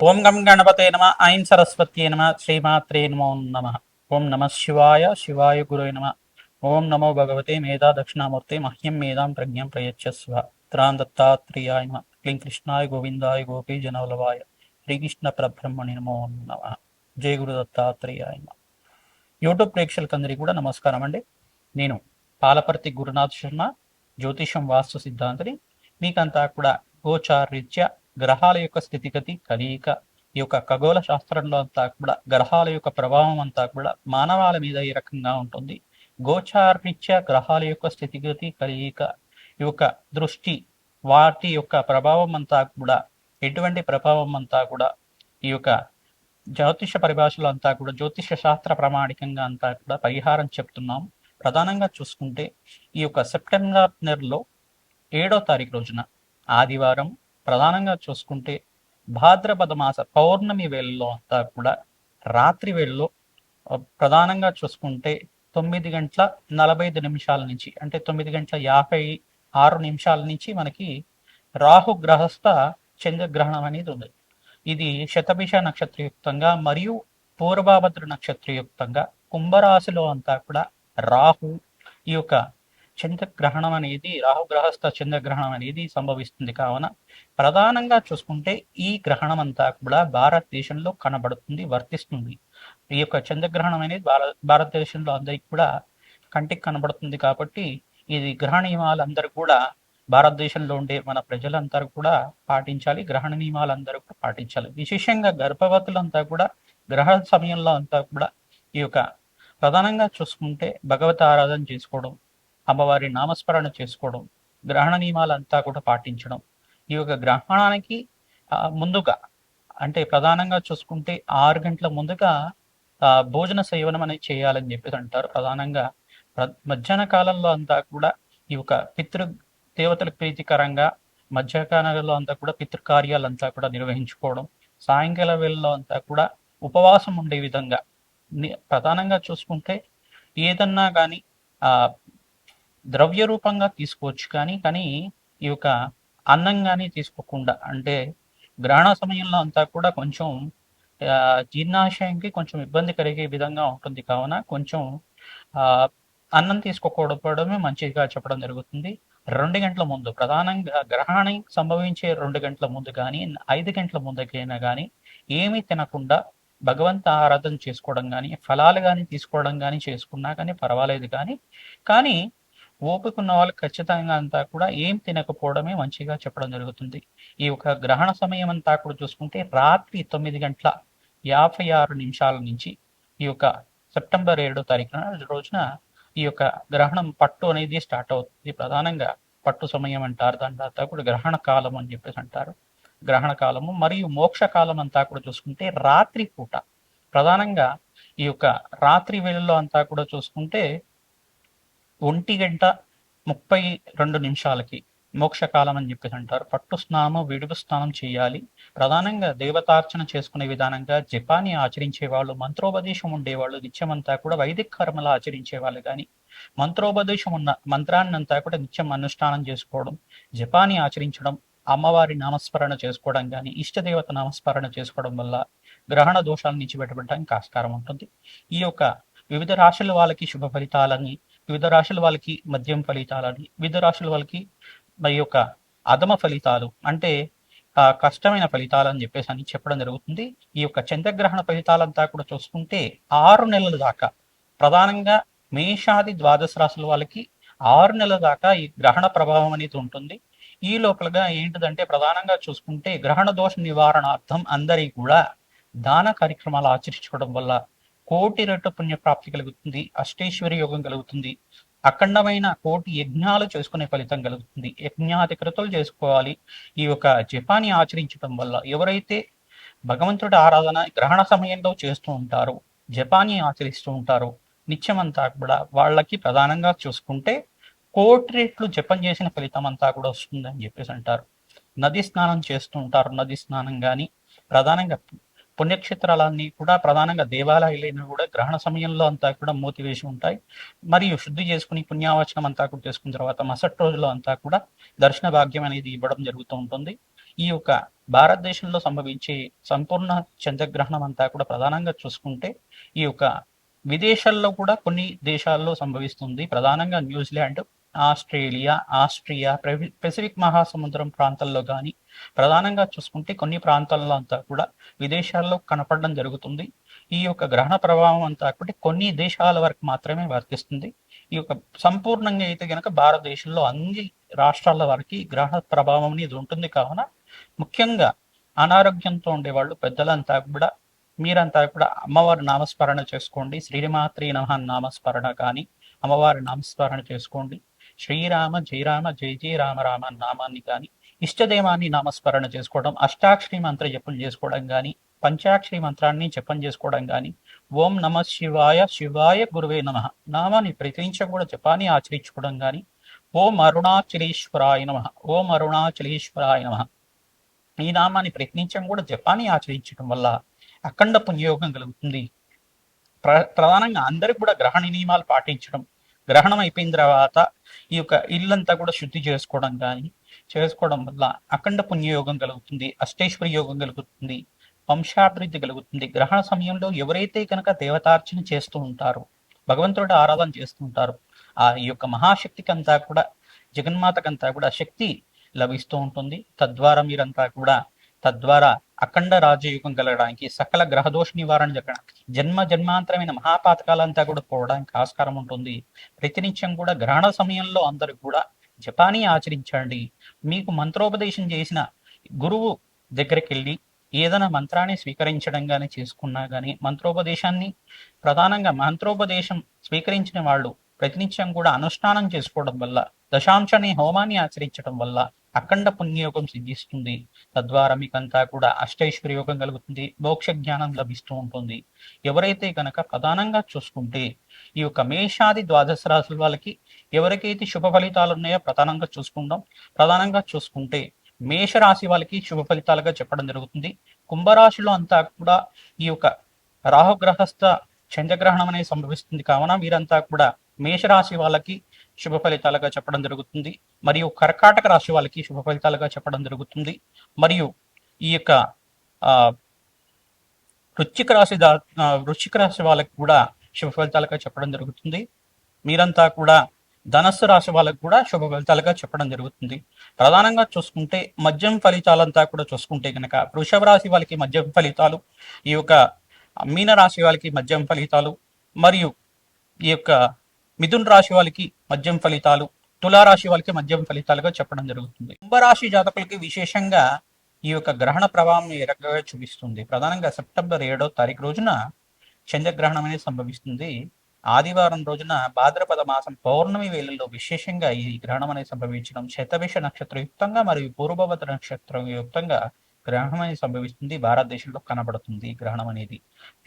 ఓం గం గణపతే నమ ఐం సరస్వత్యే నమ శ్రీమాత్రే నమో నమ. ఓం నమ శివాయ శివాయ గురువే నమ. ఓం నమో భగవతే మేధా దక్షిణామూర్తే మహ్యం మేధాం ప్రజ్ఞం ప్రయచ్చస్వ. త్రాం దత్తాత్రేయాయ నమ. క్లీం కృష్ణాయ గోవిందాయ గోపీ జనవల్లభాయ శ్రీకృష్ణ పరబ్రహ్మణి నమో నమ. జయ గురు దత్తాత్రేయాయ నమ. యూట్యూబ్ ప్రేక్షకులందరికీ కూడా నమస్కారం అండి. నేను పాలపర్తి గురునాథ్ శర్మ, జ్యోతిషం వాస్తు సిద్ధాంతిని. మీకంతా కూడా గోచారీత్యా గ్రహాల యొక్క స్థితిగతి కలయిక, ఈ యొక్క ఖగోళ శాస్త్రంలో అంతా కూడా గ్రహాల యొక్క ప్రభావం అంతా కూడా మానవాళి మీద ఈ రకంగా ఉంటుంది. గోచారీత్యా గ్రహాల యొక్క స్థితిగతి కలయిక, ఈ యొక్క దృష్టి, వాటి యొక్క ప్రభావం అంతా కూడా ఎటువంటి ప్రభావం అంతా కూడా ఈ యొక్క జ్యోతిష పరిభాషలో అంతా కూడా జ్యోతిష శాస్త్ర ప్రామాణికంగా అంతా కూడా పరిహారం చెప్తున్నాం. ప్రధానంగా చూసుకుంటే ఈ యొక్క సెప్టెంబర్ నెలలో 7వ తారీఖు రోజున ఆదివారం, ప్రధానంగా చూసుకుంటే భాద్రపద మాస పౌర్ణమి వేళల్లో అంతా కూడా రాత్రి వేళల్లో ప్రధానంగా చూసుకుంటే 9:45 నుంచి, అంటే 9:56 నుంచి మనకి రాహు గ్రహస్థ చంద్రగ్రహణం అనేది ఉంది. ఇది శతభిష నక్షత్రయుక్తంగా మరియు పూర్వభద్ర నక్షత్రయుక్తంగా కుంభరాశిలో అంతా కూడా రాహు ఈ యొక్క చంద్రగ్రహణం అనేది, రాహుగ్రహస్థ చంద్రగ్రహణం అనేది సంభవిస్తుంది. కావున ప్రధానంగా చూసుకుంటే ఈ గ్రహణం అంతా కూడా భారతదేశంలో కనబడుతుంది, వర్తిస్తుంది. ఈ యొక్క చంద్రగ్రహణం అనేది భారతదేశంలో అందరికి కూడా కంటికి కనబడుతుంది. కాబట్టి ఇది గ్రహణ నియమాలు అందరూ కూడా భారతదేశంలో ఉండే మన ప్రజలందరూ కూడా పాటించాలి. గ్రహణ నియమాలు అందరూ కూడా పాటించాలి. విశేషంగా గర్భవతులంతా కూడా గ్రహణ సమయంలో అంతా కూడా ఈ యొక్క ప్రధానంగా చూసుకుంటే భగవత ఆరాధన చేసుకోవడం, అమ్మవారి నామస్మరణ చేసుకోవడం, గ్రహణ నియమాలంతా కూడా పాటించడం. ఈ యొక్క గ్రహణానికి ముందుగా, అంటే ప్రధానంగా చూసుకుంటే 6 గంటల ముందుగా భోజన సేవనం అనేది చేయాలని చెప్పేసి అంటారు. ప్రధానంగా మధ్యాహ్న కాలంలో అంతా కూడా ఈ యొక్క దేవతలకు ప్రీతికరంగా మధ్యాహ్నాలలో అంతా కూడా పితృకార్యాలంతా కూడా నిర్వహించుకోవడం, సాయంకాల వేళల్లో అంతా కూడా ఉపవాసం ఉండే విధంగా ప్రధానంగా చూసుకుంటే ఏదన్నా కానీ ద్రవ్య రూపంగా తీసుకోవచ్చు. కానీ ఈ యొక్క అన్నం కానీ తీసుకోకుండా, అంటే గ్రహణ సమయంలో అంతా కూడా కొంచెం జీర్ణాశయంకి కొంచెం ఇబ్బంది కలిగే విధంగా ఉంటుంది. కావున కొంచెం అన్నం తీసుకోకపోవడమే మంచిగా చెప్పడం జరుగుతుంది. 2 గంటల ముందు, ప్రధానంగా గ్రహణం సంభవించే 2 గంటల ముందు కానీ 5 గంటల ముందుకైనా కానీ ఏమీ తినకుండా భగవంత ఆరాధన చేసుకోవడం కానీ, ఫలాలు కానీ తీసుకోవడం కానీ చేసుకున్నా కానీ పర్వాలేదు. కానీ ఓపిక ఉన్న వాళ్ళు ఖచ్చితంగా అంతా కూడా ఏం తినకపోవడమే మంచిగా చెప్పడం జరుగుతుంది. ఈ యొక్క గ్రహణ సమయం అంతా కూడా చూసుకుంటే రాత్రి 9:56 నుంచి ఈ యొక్క సెప్టెంబర్ 7వ తారీఖున రోజున ఈ యొక్క గ్రహణం పట్టు అనేది స్టార్ట్ అవుతుంది. ప్రధానంగా పట్టు సమయం అంటారు. దాని తర్వాత కూడా గ్రహణ కాలం అని చెప్పేసి అంటారు. గ్రహణ కాలము మరియు మోక్ష కాలం అంతా కూడా చూసుకుంటే రాత్రి పూట, ప్రధానంగా ఈ యొక్క రాత్రి వేళల్లో అంతా కూడా చూసుకుంటే 1:32 మోక్షకాలం అని చెప్పేసి అంటారు. పట్టు స్నానము, విడుపు స్నానం చేయాలి. ప్రధానంగా దేవతార్చన చేసుకునే విధానంగా జపాన్ని ఆచరించే వాళ్ళు, మంత్రోపదేశం ఉండేవాళ్ళు నిత్యమంతా కూడా వైదిక కర్మలు ఆచరించే వాళ్ళు కానీ, మంత్రోపదేశం ఉన్న మంత్రాన్ని అంతా కూడా నిత్యం అనుష్ఠానం చేసుకోవడం, జపాన్ని ఆచరించడం, అమ్మవారి నామస్మరణ చేసుకోవడం కానీ, ఇష్టదేవత నామస్మరణ చేసుకోవడం వల్ల గ్రహణ దోషాల నుంచి బయటపడడానికి ఆస్కారం ఉంటుంది. ఈ యొక్క వివిధ రాశుల వాళ్ళకి శుభ ఫలితాలని, వివిధ రాశుల వాళ్ళకి మద్యం ఫలితాలని, వివిధ రాశుల వాళ్ళకి మరి యొక్క అధమ ఫలితాలు, అంటే కష్టమైన ఫలితాలు అని చెప్పేసి అని చెప్పడం జరుగుతుంది. ఈ యొక్క చంద్రగ్రహణ ఫలితాలంతా కూడా చూసుకుంటే 6 నెలల దాకా, ప్రధానంగా మేషాది ద్వాదశ రాశుల వాళ్ళకి 6 నెలల దాకా ఈ గ్రహణ ప్రభావం అనేది ఉంటుంది. ఈ లోపలగా ఏంటిదంటే ప్రధానంగా చూసుకుంటే గ్రహణ దోష నివారణార్థం అందరి కూడా దాన కార్యక్రమాలు ఆచరించుకోవడం వల్ల కోటి రెట్టు పుణ్యప్రాప్తి కలుగుతుంది, అష్టేశ్వరి యోగం కలుగుతుంది, అఖండమైన కోటి యజ్ఞాలు చేసుకునే ఫలితం కలుగుతుంది. యజ్ఞాధికృతులు చేసుకోవాలి. ఈ యొక్క జపాన్ని ఆచరించడం వల్ల ఎవరైతే భగవంతుడి ఆరాధన గ్రహణ సమయంలో చేస్తూ ఉంటారో, జపాన్ని ఆచరిస్తూ ఉంటారో, నిత్యమంతా కూడా వాళ్ళకి ప్రధానంగా చూసుకుంటే కోటి రెట్లు జపం చేసిన ఫలితం అంతా కూడా వస్తుందని చెప్పేసి అంటారు. నది స్నానం చేస్తూ ఉంటారు. నది స్నానం కానీ, ప్రధానంగా పుణ్యక్షేత్రాలన్నీ కూడా ప్రధానంగా దేవాలయాలైనా కూడా గ్రహణ సమయంలో అంతా కూడా మూతివేసి ఉంటాయి. మరియు శుద్ధి చేసుకుని పుణ్యావచనం అంతా కూడా చేసుకున్న తర్వాత మరుసటి రోజులో అంతా కూడా దర్శన భాగ్యం అనేది ఇవ్వడం జరుగుతూ ఉంటుంది. ఈ యొక్క భారతదేశంలో సంభవించే సంపూర్ణ చంద్రగ్రహణం అంతా కూడా ప్రధానంగా చూసుకుంటే ఈ యొక్క విదేశాల్లో కూడా కొన్ని దేశాల్లో సంభవిస్తుంది. ప్రధానంగా న్యూజిలాండ్, ఆస్ట్రేలియా, ఆస్ట్రియా, పెసిఫిక్ మహాసముద్రం ప్రాంతాల్లో కానీ ప్రధానంగా చూసుకుంటే కొన్ని ప్రాంతాల్లో అంతా కూడా విదేశాల్లో కనపడడం జరుగుతుంది. ఈ యొక్క గ్రహణ ప్రభావం అంతా కూడా కొన్ని దేశాల వరకు మాత్రమే వర్తిస్తుంది. ఈ యొక్క సంపూర్ణంగా అయితే కనుక భారతదేశంలో అన్ని రాష్ట్రాల వరకు గ్రహణ ప్రభావం అనేది ఉంటుంది. కావున ముఖ్యంగా అనారోగ్యంతో ఉండేవాళ్ళు పెద్దలంతా కూడా మీరంతా కూడా అమ్మవారి నామస్మరణ చేసుకోండి. శ్రీమాత్రి నమః నామస్మరణ కానీ అమ్మవారి నామస్మరణ చేసుకోండి. శ్రీరామ జయ రామ జయ జయ రామ రామ నామాన్ని కానీ ఇష్టదేవాన్ని నామస్మరణ చేసుకోవడం, అష్టాక్షరి మంత్ర జపం చేసుకోవడం కానీ పంచాక్షరి మంత్రాన్ని జపం చేసుకోవడం కానీ ఓం నమ శివాయ శివాయ గురువే నమ నామాన్ని ప్రతినిత్యం కూడా జపాన్ని ఆచరించుకోవడం కానీ ఓం అరుణాచలేశ్వరాయ నమ ఓం అరుణాచలేశ్వరాయ నమ ఈ నామాన్ని ప్రతినిత్యం కూడా జపాన్ని ఆచరించడం వల్ల అఖండ పుణ్యయోగం కలుగుతుంది. ప్రధానంగా అందరికి కూడా గ్రహణ నియమాలు పాటించడం, గ్రహణం అయిపోయిన తర్వాత ఈ యొక్క ఇల్లంతా కూడా శుద్ధి చేసుకోవడం వల్ల అఖండ పుణ్యయోగం కలుగుతుంది, అష్టేశ్వరి యోగం కలుగుతుంది, వంశాభివృద్ధి కలుగుతుంది. గ్రహణ సమయంలో ఎవరైతే కనుక దేవతార్చన చేస్తూ ఉంటారో, భగవంతుడి ఆరాధన చేస్తూ ఉంటారో ఆ యొక్క మహాశక్తికి అంతా కూడా జగన్మాతకంతా కూడా శక్తి లభిస్తూ ఉంటుంది. తద్వారా అఖండ రాజయోగం కలగడానికి, సకల గ్రహదోష నివారణ జరగడానికి, జన్మాంతరమైన మహాపాతకాలంతా కూడా పోవడానికి ఆస్కారం ఉంటుంది. ప్రతినిత్యం కూడా గ్రహణ సమయంలో అందరూ కూడా జపాన్ని ఆచరించండి. మీకు మంత్రోపదేశం చేసిన గురువు దగ్గరికి వెళ్ళి ఏదైనా మంత్రాన్ని స్వీకరించడం కానీ చేసుకున్నా కానీ మంత్రోపదేశం స్వీకరించిన వాళ్ళు ప్రతినిత్యం కూడా అనుష్ఠానం చేసుకోవడం వల్ల, దశాంశని హోమాన్ని ఆచరించడం వల్ల అఖండ పుణ్యయోగం సిద్ధిస్తుంది. తద్వారా మీకంతా కూడా అష్టైశ్వర్య యోగం కలుగుతుంది, మోక్ష జ్ఞానం లభిస్తూ ఉంటుంది. ఎవరైతే కనుక ప్రధానంగా చూసుకుంటే ఈ యొక్క మేషాది ద్వాదశ రాశుల వాళ్ళకి ఎవరికైతే శుభ ఫలితాలు ఉన్నాయో ప్రధానంగా చూసుకుంటే మేషరాశి వాళ్ళకి శుభ ఫలితాలుగా చెప్పడం జరుగుతుంది. కుంభరాశిలో అంతా కూడా ఈ యొక్క రాహుగ్రహస్థ చంద్రగ్రహణం అనేది సంభవిస్తుంది. కావున వీరంతా కూడా మేషరాశి వాళ్ళకి శుభ ఫలితాలుగా చెప్పడం జరుగుతుంది, మరియు కర్కాటక రాశి వాళ్ళకి శుభ ఫలితాలుగా చెప్పడం జరుగుతుంది, మరియు ఈ యొక్క వృశ్చిక రాశి వాళ్ళకి కూడా శుభ ఫలితాలుగా చెప్పడం జరుగుతుంది. మీరంతా కూడా ధనస్సు రాశి వాళ్ళకు కూడా శుభ ఫలితాలుగా చెప్పడం జరుగుతుంది. ప్రధానంగా చూసుకుంటే మద్యం ఫలితాలంతా కూడా చూసుకుంటే కనుక వృషభ రాశి వాళ్ళకి మద్యం ఫలితాలు, ఈ యొక్క మీన రాశి వాళ్ళకి మద్యం ఫలితాలు, మరియు ఈ యొక్క మిథున్ రాశి వాళ్ళకి మద్యం ఫలితాలు, తులారాశి వాళ్ళకి మద్యం ఫలితాలుగా చెప్పడం జరుగుతుంది. కుంభరాశి జాతకులకి విశేషంగా ఈ యొక్క గ్రహణ ప్రభావం ఏ రకంగా చూపిస్తుంది. ప్రధానంగా సెప్టెంబర్ 7వ తారీఖు రోజున చంద్రగ్రహణం అనేది సంభవిస్తుంది. ఆదివారం రోజున భాద్రపద మాసం పౌర్ణమి వేళల్లో విశేషంగా ఈ గ్రహణం అనేది సంభవించడం శతభిష నక్షత్రయుక్తంగా మరియు పూర్వభద్ర నక్షత్రయుక్తంగా గ్రహణం అనేది సంభవిస్తుంది. భారతదేశంలో కనబడుతుంది గ్రహణం అనేది.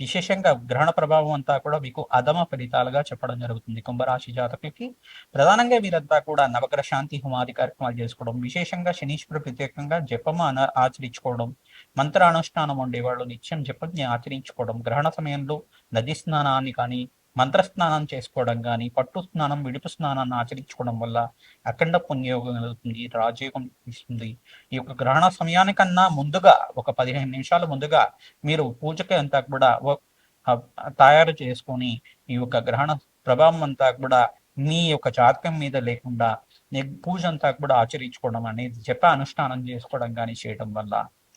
విశేషంగా గ్రహణ ప్రభావం అంతా కూడా మీకు అధమ ఫలితాలుగా చెప్పడం జరుగుతుంది. కుంభరాశి జాతకులకి ప్రధానంగా వీరంతా కూడా నవగ్రహ శాంతి హోమాది కార్యక్రమాలు చేసుకోవడం, విశేషంగా శనీశ్వర ప్రత్యేకంగా జపం ఆచరించుకోవడం, మంత్ర అనుష్ఠానం ఉండేవాళ్ళు నిత్యం జపంని ఆచరించుకోవడం, గ్రహణ సమయంలో నది స్నానాన్ని కానీ మంత్రస్నానం చేసుకోవడం కానీ పట్టు స్నానం విడుపు స్నానాన్ని ఆచరించుకోవడం వల్ల అఖండ పుణ్యయోగం కలుగుతుంది, రాజయోగం ఇస్తుంది. ఈ యొక్క గ్రహణ సమయానికన్నా ముందుగా ఒక 15 నిమిషాల ముందుగా మీరు పూజకి అంతా కూడా తయారు చేసుకొని ఈ యొక్క గ్రహణ ప్రభావం అంతా కూడా మీ యొక్క జాతకం మీద లేకుండా పూజ అంతా కూడా ఆచరించుకోవడం అనేది జప అనుష్ఠానం చేసుకోవడం కానీ చేయడం వల్ల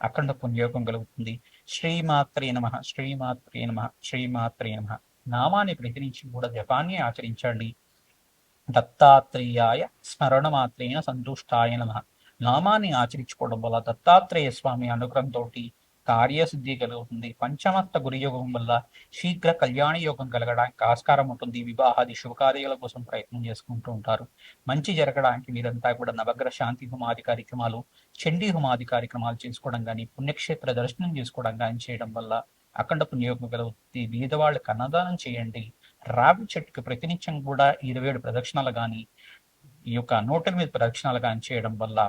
అఖండ పుణ్యయోగం కలుగుతుంది. శ్రీమాత్రే నమః శ్రీమాత్రే నమః శ్రీమాత్రే నమః నామాన్ని ప్రతినించి కూడా జపాన్ని ఆచరించండి. దత్తాత్రేయాయ స్మరణ మాత్రేన సంతుష్టాయ నమః నామాన్ని ఆచరించుకోవడం వల్ల దత్తాత్రేయ స్వామి అనుగ్రహంతో కార్యసిద్ధి కలుగుతుంది. పంచమస్త గురియోగం వల్ల శీఘ్ర కళ్యాణ యోగం కలగడానికి ఆస్కారం ఉంటుంది. వివాహాది శుభకార్యాల కోసం ప్రయత్నం చేసుకుంటూ ఉంటారు. మంచి జరగడానికి మీరంతా కూడా నవగ్రహ శాంతి హోమాది కార్యక్రమాలు, చండీ హోమాది కార్యక్రమాలు చేసుకోవడం కానీ, పుణ్యక్షేత్ర దర్శనం చేసుకోవడం కానీ చేయడం వల్ల అఖండ పుణ్యయోగం కలుగుతుంది. బీదవాళ్ళకి అన్నదానం చేయండి. రావి చెట్టుకి ప్రతినిత్యం కూడా 27 ప్రదక్షిణాలు కానీ ఈ యొక్క నోటల మీద ప్రదక్షిణాలు కానీ చేయడం వల్ల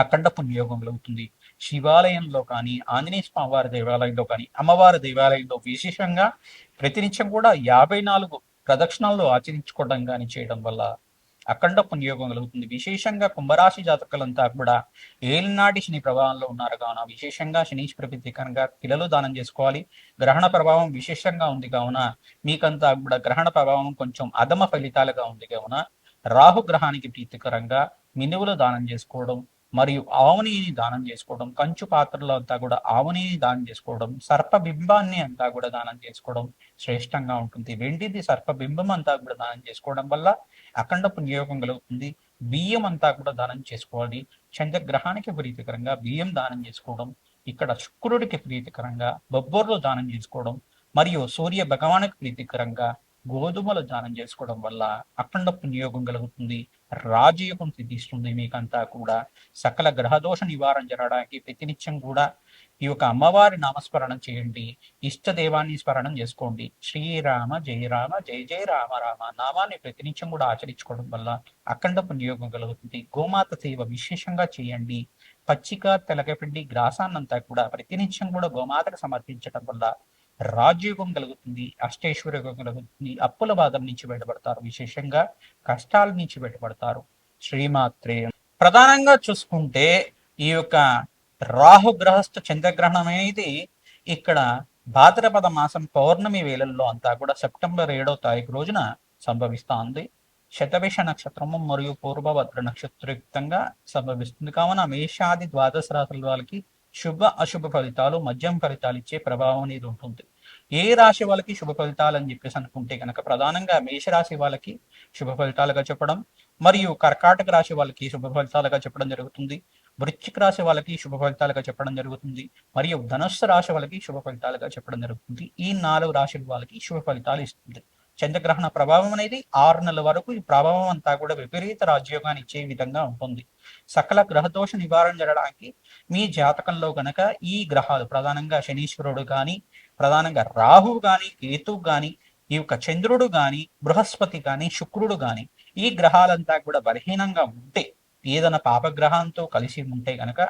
అఖండ పుణ్యయోగం కలుగుతుంది. శివాలయంలో కానీ, ఆంజనేయ స్వామి వారి దేవాలయంలో కానీ, అమ్మవారి దేవాలయంలో విశేషంగా ప్రతినిత్యం కూడా 54 ప్రదక్షిణాలు ఆచరించుకోవడం కానీ చేయడం వల్ల అఖండ పుణ్యయోగం కలుగుతుంది. విశేషంగా కుంభరాశి జాతకులంతా కూడా ఏలినాటి శని ప్రభావంలో ఉన్నారు కావున విశేషంగా శనీశ్వర ప్రీతికరంగా పిల్లలు దానం చేసుకోవాలి. గ్రహణ ప్రభావం విశేషంగా ఉంది కావున మీకంతా కూడా గ్రహణ ప్రభావం కొంచెం అధమ ఫలితాలుగా ఉంది కావున రాహు గ్రహానికి ప్రీతికరంగా మినువులు దానం చేసుకోవడం, మరియు ఆవునిని దానం చేసుకోవడం, కంచు పాత్రలో అంతా కూడా ఆవునిని దానం చేసుకోవడం, సర్పబింబాన్ని అంతా కూడా దానం చేసుకోవడం శ్రేష్టంగా ఉంటుంది. వెండిది సర్పబింబం అంతా కూడా దానం చేసుకోవడం వల్ల అఖండ పుణ్యయోగం కలుగుతుంది. బియ్యం అంతా కూడా దానం చేసుకోవాలి. చంద్రగ్రహానికి ప్రీతికరంగా బియ్యం దానం చేసుకోవడం, ఇక్కడ శుక్రుడికి ప్రీతికరంగా బొబ్బర్లు దానం చేసుకోవడం, మరియు సూర్య భగవానికి ప్రీతికరంగా గోధుమలు దానం చేసుకోవడం వల్ల అఖండ పుణ్యయోగం కలుగుతుంది. రాజయోగం సిద్ధిస్తుంది. మీకంతా కూడా సకల గ్రహదోష నివారణ జరగడానికి ప్రతినిత్యం కూడా ఈ యొక్క అమ్మవారి నామస్మరణం చేయండి. ఇష్ట దేవాన్ని స్మరణం చేసుకోండి. శ్రీరామ జయ రామ జయ జయ రామ రామ నామాన్ని ప్రతినిత్యం కూడా ఆచరించుకోవడం వల్ల అఖండ పుణ్యయోగం కలుగుతుంది. గోమాత సేవ విశేషంగా చేయండి. పచ్చిక తెలకపిండి గ్రాసాన్నంతా కూడా ప్రతినిత్యం కూడా గోమాతకు సమర్పించడం వల్ల రాజయోగం కలుగుతుంది. అష్టైశ్వర్య యోగం కలుగుతుంది. అప్పుల బాధల నుంచి బయటపడతారు. విశేషంగా కష్టాల నుంచి బయటపడతారు. శ్రీమాత్రే. ప్రధానంగా చూసుకుంటే ఈ యొక్క రాహు గ్రహస్థ చంద్రగ్రహణం అనేది ఇక్కడ భాద్రపద మాసం పౌర్ణమి వేళల్లో అంతా కూడా సెప్టెంబర్ 7వ తారీఖు రోజున సంభవిస్తోంది. శతభిష నక్షత్రము మరియు పూర్వభద్ర నక్షత్రయుక్తంగా సంభవిస్తుంది. కావున మేషాది ద్వాదశ రాశుల వాళ్ళకి శుభ అశుభ ఫలితాలు, మధ్యం ఫలితాలు ఇచ్చే ప్రభావం అనేది ఉంటుంది. ఏ రాశి వాళ్ళకి శుభ ఫలితాలు అని చెప్పేసి అనుకుంటే కనుక ప్రధానంగా మేషరాశి వాళ్ళకి శుభ ఫలితాలుగా చెప్పడం, మరియు కర్కాటక రాశి వాళ్ళకి శుభ ఫలితాలుగా చెప్పడం జరుగుతుంది. వృశ్చిక రాశి వాళ్ళకి శుభ ఫలితాలుగా చెప్పడం జరుగుతుంది. మరియు ధనుస్సు రాశి వాళ్ళకి శుభ ఫలితాలుగా చెప్పడం జరుగుతుంది. ఈ 4 రాశుల వాళ్ళకి శుభ ఫలితాలు ఇస్తుంది. చంద్రగ్రహణ ప్రభావం అనేది 6 నెలల వరకు ఈ ప్రభావం అంతా కూడా విపరీత రాజయోగాన్ని ఇచ్చే విధంగా ఉంటుంది. సకల గ్రహదోష నివారణ జరగడానికి మీ జాతకంలో గనక ఈ గ్రహాలు ప్రధానంగా శనీశ్వరుడు కానీ, ప్రధానంగా రాహువు కానీ, కేతువు కానీ, ఈ యొక్క చంద్రుడు కానీ, బృహస్పతి కానీ, శుక్రుడు కానీ ఈ గ్రహాలంతా కూడా బలహీనంగా ఉంటే, ఏదైనా పాపగ్రహంతో కలిసి ఉంటే గనక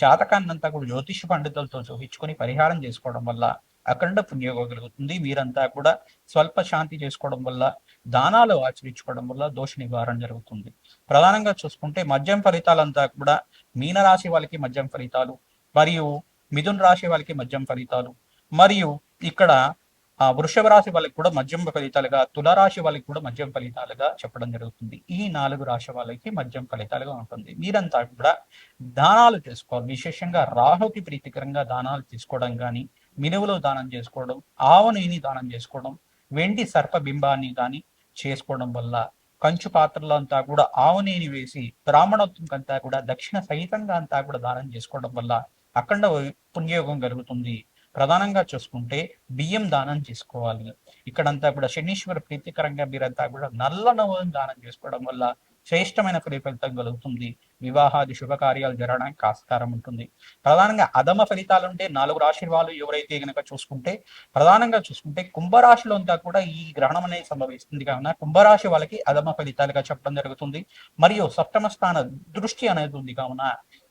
జాతకాన్నంతా కూడా జ్యోతిష పండితులతో చూపించుకొని పరిహారం చేసుకోవడం వల్ల అఖండ పుణ్యోగం కలుగుతుంది. మీరంతా కూడా స్వల్ప శాంతి చేసుకోవడం వల్ల, దానాలు ఆచరించుకోవడం వల్ల దోష నివారణ జరుగుతుంది. ప్రధానంగా చూసుకుంటే మద్యం ఫలితాలంతా కూడా మీనరాశి వాళ్ళకి మద్యం ఫలితాలు, మరియు మిథున రాశి వాళ్ళకి మద్యం ఫలితాలు, మరియు ఇక్కడ వృషభ రాశి వాళ్ళకి కూడా మద్యం ఫలితాలుగా, తులారాశి వాళ్ళకి కూడా మద్యం ఫలితాలుగా చెప్పడం జరుగుతుంది. ఈ 4 రాశి వాళ్ళకి మద్యం ఫలితాలుగా ఉంటుంది. మీరంతా కూడా దానాలు చేసుకోవాలి. విశేషంగా రాహుకి ప్రీతికరంగా దానాలు తీసుకోవడం కానీ, మినువులు దానం చేసుకోవడం, ఆవు నెయ్యిని దానం చేసుకోవడం, వెండి సర్ప బింబాన్ని కానీ చేసుకోవడం వల్ల, కంచు పాత్రలో అంతా కూడా ఆవు నెయ్యిని వేసి బ్రాహ్మణోత్వం అంతా కూడా దక్షిణ సహితంగా అంతా కూడా దానం చేసుకోవడం వల్ల అఖండ పుణ్యయోగం కలుగుతుంది. ప్రధానంగా చూసుకుంటే బియ్యం దానం చేసుకోవాలి. ఇక్కడంతా కూడా శనీశ్వర ప్రీతికరంగా మీరంతా కూడా నల్ల నువ్వులను దానం చేసుకోవడం వల్ల శ్రేష్టమైన ఫలితం కలుగుతుంది. వివాహాది శుభకార్యాలు జరగడానికి ఆస్కారం ఉంటుంది. ప్రధానంగా అధమ ఫలితాలు ఉంటే 4 రాశి వాళ్ళు ఎవరైతే గనక చూసుకుంటే, ప్రధానంగా చూసుకుంటే కుంభరాశిలో అంతా కూడా ఈ గ్రహణం అనేది సంభవిస్తుంది. కావున కుంభరాశి వాళ్ళకి అధమ ఫలితాలుగా చెప్పడం జరుగుతుంది. మరియు సప్తమ స్థాన దృష్టి అనేది ఉంది కావున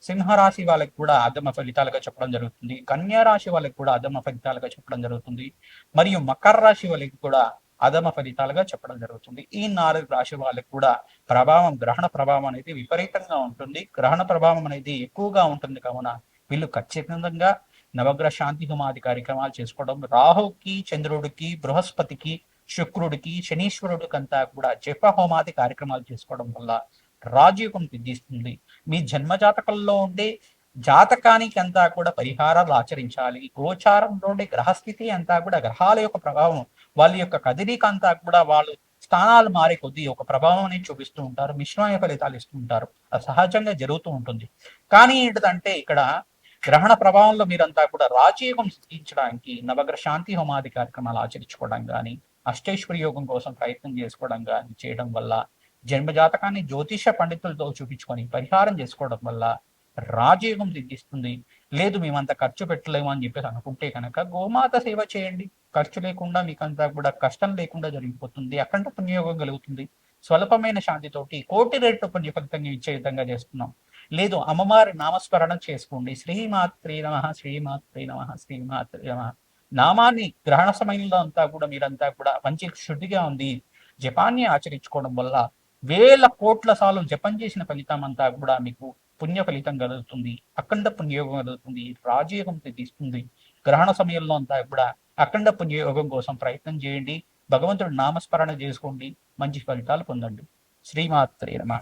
సింహరాశి వాళ్ళకి కూడా అధమ ఫలితాలుగా చెప్పడం జరుగుతుంది. కన్యా రాశి వాళ్ళకి కూడా అధమ ఫలితాలుగా చెప్పడం జరుగుతుంది. మరియు మకర రాశి వాళ్ళకి కూడా అధమ ఫలితాలుగా చెప్పడం జరుగుతుంది. ఈ 4 రాశి వాళ్ళకి కూడా ప్రభావం, గ్రహణ ప్రభావం అనేది విపరీతంగా ఉంటుంది. గ్రహణ ప్రభావం అనేది ఎక్కువగా ఉంటుంది కావున వీళ్ళు ఖచ్చితంగా నవగ్రహ శాంతి హోమాది కార్యక్రమాలు చేసుకోవడం, రాహుకి, చంద్రుడికి, బృహస్పతికి, శుక్రుడికి, శనీశ్వరుడికి అంతా కూడా జప హోమాది కార్యక్రమాలు చేసుకోవడం వల్ల రాజయోగం సిద్ధిస్తుంది. మీ జన్మజాతకంలో ఉండే జాతకానికి అంతా కూడా పరిహారాలు ఆచరించాలి. గోచారంలోని గ్రహస్థితి అంతా కూడా గ్రహాల యొక్క ప్రభావం, వాళ్ళ యొక్క కదలిక అంతా కూడా వాళ్ళు స్థానాలు మారే కొద్దీ ఒక ప్రభావం అనేది చూపిస్తూ ఉంటారు. మిశ్రమ ఫలితాలు ఇస్తూ ఉంటారు. అది సహజంగా జరుగుతూ ఉంటుంది. కానీ ఏంటంటే ఇక్కడ గ్రహణ ప్రభావంలో మీరంతా కూడా రాజయోగం సిద్ధించడానికి నవగ్రహ శాంతి హోమాది కార్యక్రమాలు ఆచరించుకోవడం కానీ, అష్టైశ్వర్య యోగం కోసం ప్రయత్నం చేసుకోవడం కానీ చేయడం వల్ల, జన్మ జాతకాన్ని జ్యోతిష పండితులతో చూపించుకొని పరిహారం చేసుకోవడం వల్ల రాజయోగం సిద్ధిస్తుంది. లేదు మేమంత ఖర్చు పెట్టలేము అని చెప్పేసి అనుకుంటే కనుక గోమాత సేవ చేయండి. ఖర్చు లేకుండా మీకంతా కూడా కష్టం లేకుండా జరిగిపోతుంది. అఖండ పుణ్యయోగం కలుగుతుంది. స్వల్పమైన శాంతితోటి కోటి రెట్లు పుణ్య ఫలితంగా ఇచ్చే విధంగా చేస్తున్నాం. లేదు అమ్మవారి నామస్మరణ చేసుకోండి. శ్రీమాత్రే నమః, శ్రీమాత్రే నమః, శ్రీమాత్రే నమః నామాన్ని గ్రహణ సమయంలో అంతా కూడా మీరంతా కూడా మంచి శుద్ధిగా ఉంది జపాన్ని ఆచరించుకోవడం వల్ల వేల కోట్ల సార్లు జపం చేసిన ఫలితం అంతా కూడా మీకు పుణ్య ఫలితం కలుగుతుంది, అఖండ పుణ్యయోగం కలుగుతుంది, రాజయోగం తీస్తుంది. గ్రహణ సమయంలో అంతా కూడా అఖండ పుణ్యయోగం కోసం ప్రయత్నం చేయండి. భగవంతుడు నామస్మరణ చేసుకోండి, మంచి ఫలితాలు పొందండి. శ్రీమాత్రే నమః.